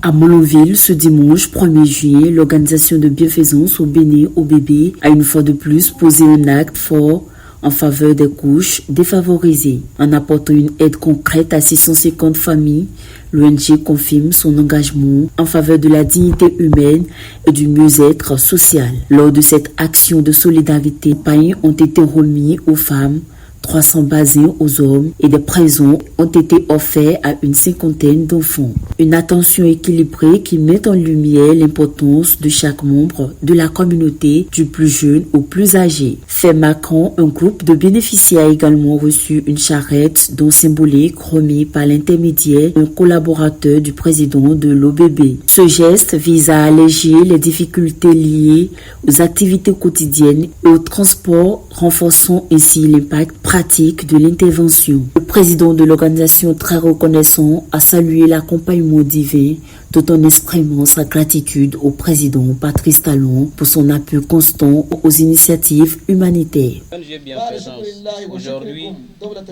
À Molonville, ce dimanche 1er juillet, l'organisation de bienfaisance au Bénin au bébé a une fois de plus posé un acte fort en faveur des couches défavorisées. En apportant une aide concrète à 650 familles, l'ONG confirme son engagement en faveur de la dignité humaine et du mieux-être social. Lors de cette action de solidarité, des pagnes ont été remis aux femmes, 300 basins aux hommes et des présents ont été offerts à une cinquantaine d'enfants. Une attention équilibrée qui met en lumière l'importance de chaque membre de la communauté, du plus jeune au plus âgé. Fait marquant, un groupe de bénéficiaires a également reçu une charrette dont symbolique remis par l'intermédiaire d'un collaborateur du président de l'OBB. Ce geste vise à alléger les difficultés liées aux activités quotidiennes et au transport, renforçant ainsi l'impact pratique de l'intervention. Le président de l'organisation, très reconnaissant, a salué l'accompagnement divin tout en exprimant sa gratitude au président Patrice Talon pour son appui constant aux initiatives humanitaires. ONG Bienfaisance aujourd'hui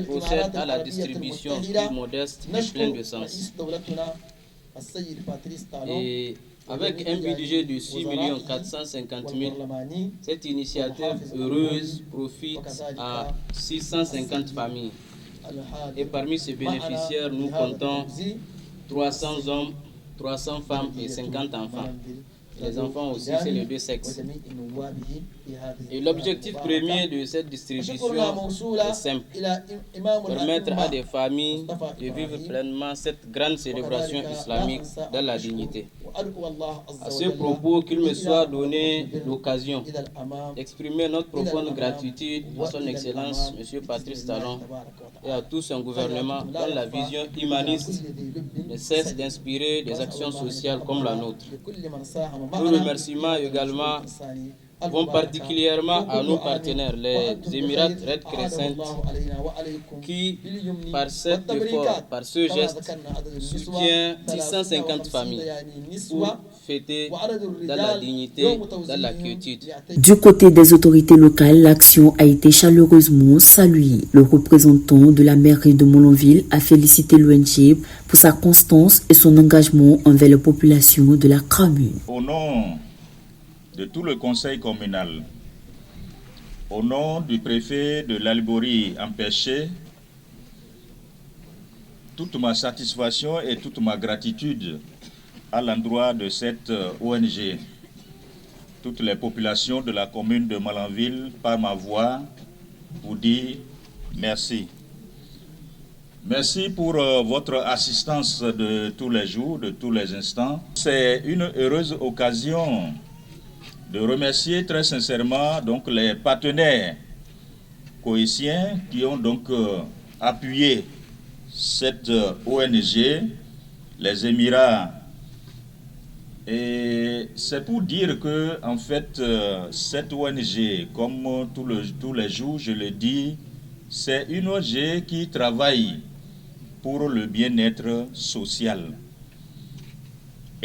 procède à la distribution plus modeste mais pleine de sens. Et avec un budget de 6 450 000, cette initiative heureuse profite à 650 familles. Et parmi ces bénéficiaires, nous comptons 300 hommes, 300 femmes et 50 enfants. Les enfants aussi, c'est les deux sexes. Et l'objectif premier de cette distribution est simple: permettre à des familles de vivre pleinement cette grande célébration islamique dans la dignité. À ce propos, qu'il me soit donné l'occasion d'exprimer notre profonde gratitude à son Excellence, M. Patrice Talon, et à tout son gouvernement dont la vision humaniste ne cesse d'inspirer des actions sociales comme la nôtre. Nos remerciements également vont particulièrement à nos partenaires, les Émirats Red Crescent, qui, par cet effort, par ce geste, soutient 650 familles pour fêter dans la dignité, dans la quiétude. Du côté des autorités locales, l'action a été chaleureusement saluée. Le représentant de la mairie de Molonville a félicité l'ONG pour sa constance et son engagement envers la population de la commune. Au nom de tout le conseil communal, au nom du préfet de l'Albouri empêché, toute ma satisfaction et toute ma gratitude à l'endroit de cette ONG. Toutes les populations de la commune de Molonville, par ma voix, vous disent merci. Merci pour votre assistance de tous les jours, de tous les instants. C'est une heureuse occasion de remercier très sincèrement donc les partenaires coïtiens qui ont donc appuyé cette ONG, les Émirats. Et c'est pour dire que en fait cette ONG, comme tous les jours je le dis, c'est une ONG qui travaille pour le bien-être social.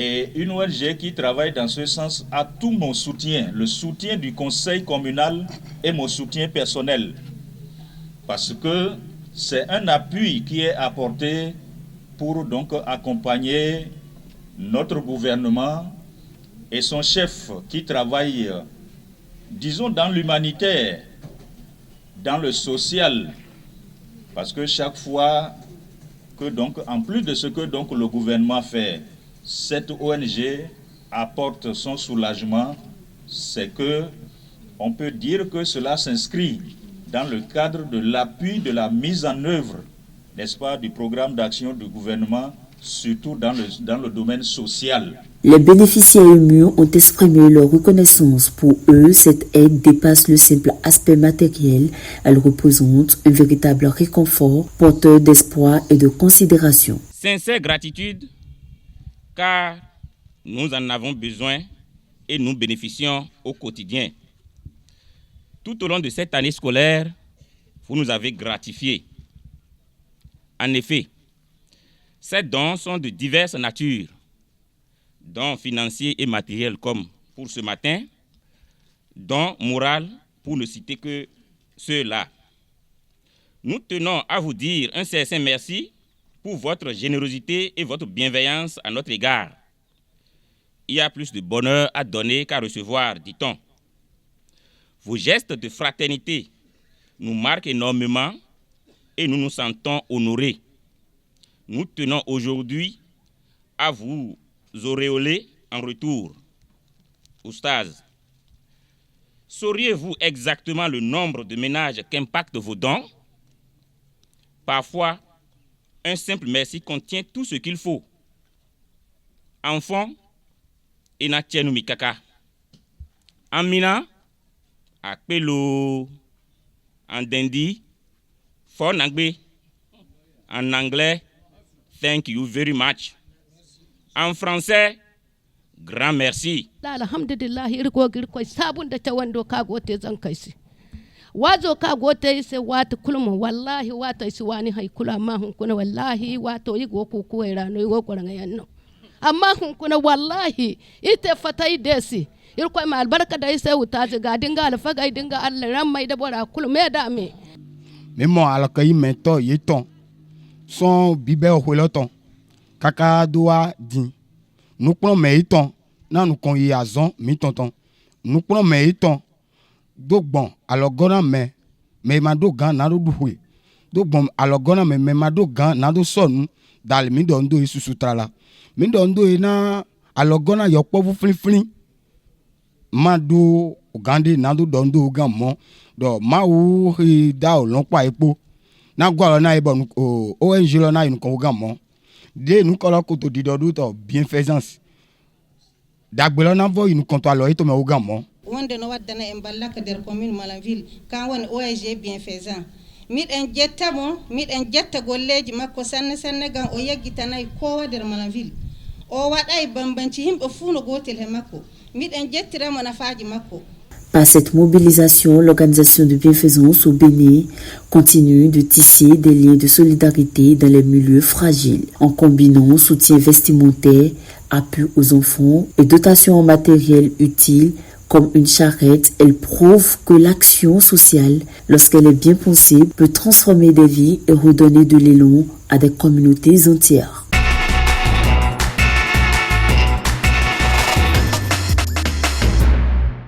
Et une ONG qui travaille dans ce sens a tout mon soutien, le soutien du conseil communal et mon soutien personnel. Parce que c'est un appui qui est apporté pour donc accompagner notre gouvernement et son chef qui travaille, disons, dans l'humanitaire, dans le social. Parce que chaque fois que donc, en plus de ce que donc le gouvernement fait, cette ONG apporte son soulagement, c'est que on peut dire que cela s'inscrit dans le cadre de l'appui de la mise en œuvre, n'est-ce pas, du programme d'action du gouvernement, surtout dans le domaine social. Les bénéficiaires émus ont exprimé leur reconnaissance. Pour eux, cette aide dépasse le simple aspect matériel. Elle représente un véritable réconfort, porteur d'espoir et de considération. Sincère gratitude, car nous en avons besoin et nous bénéficions au quotidien. Tout au long de cette année scolaire, vous nous avez gratifiés. En effet, ces dons sont de diverses natures, dons financiers et matériels comme pour ce matin, dons moraux pour ne citer que ceux-là. Nous tenons à vous dire un sincère merci pour votre générosité et votre bienveillance à notre égard. il y a plus de bonheur à donner qu'à recevoir, dit-on. Vos gestes de fraternité nous marquent énormément et nous nous sentons honorés. Nous tenons aujourd'hui à vous auréoler en retour. Oustaz, sauriez-vous exactement le nombre de ménages qu'impactent vos dons? Parfois, un simple merci contient tout ce qu'il faut. Enfant, ina tienu mikaka. Amina, akpelo, en dendi, for nangbe. En anglais, thank you very much. En français, grand merci. Alhamdulillah, irko girko sabun da ta wando ka gote zan kai si. Wazo ka gote sai wata kulmu wallahi wata isi wani hay kula ma hun kuna wallahi wato yi go ku kuwa no yi go koranga yanno. Amma hun kuna wallahi ite fatai desi. Irko ma albarka da sai wuta ga dinga alfaga dinga Allah ran mai da bora kulme da me. Memo alakai mento yeton. Son bibe ohweloton. Kaka doa din. Nous prenons mes temps, nous qu'on y a zon, mi tonton. Nous prenons mes temps. Donc bon, alors gona mais mado gan na do doué. Donc bon, alors gona mais mado gan na do son dal mi don do isu sutrala. Mi don do na alors gona yo po flin mado gande na do don do gan mo do ma ou da o lon pa epo. Na gwa na e bon ONG lo na yin kon gan mo. De nous colons côté de d'autres bienfaisance. D'agbelo na vo nous compte alors to me ogamo. Wonde no waddana en ballaka der commune Malanville kan woni ONG bienfaisant. Mid en jetta golleji makko sanne gan o yeggitanay ko der Malanville. O waday bambanci himbe fu no gotel he makko. Mid en jettiramo nafaaji makko. Par cette mobilisation, l'organisation de bienfaisance au Bénin continue de tisser des liens de solidarité dans les milieux fragiles, en combinant soutien vestimentaire, appui aux enfants et dotation en matériel utile comme une charrette. Elle prouve que l'action sociale, lorsqu'elle est bien pensée, peut transformer des vies et redonner de l'élan à des communautés entières.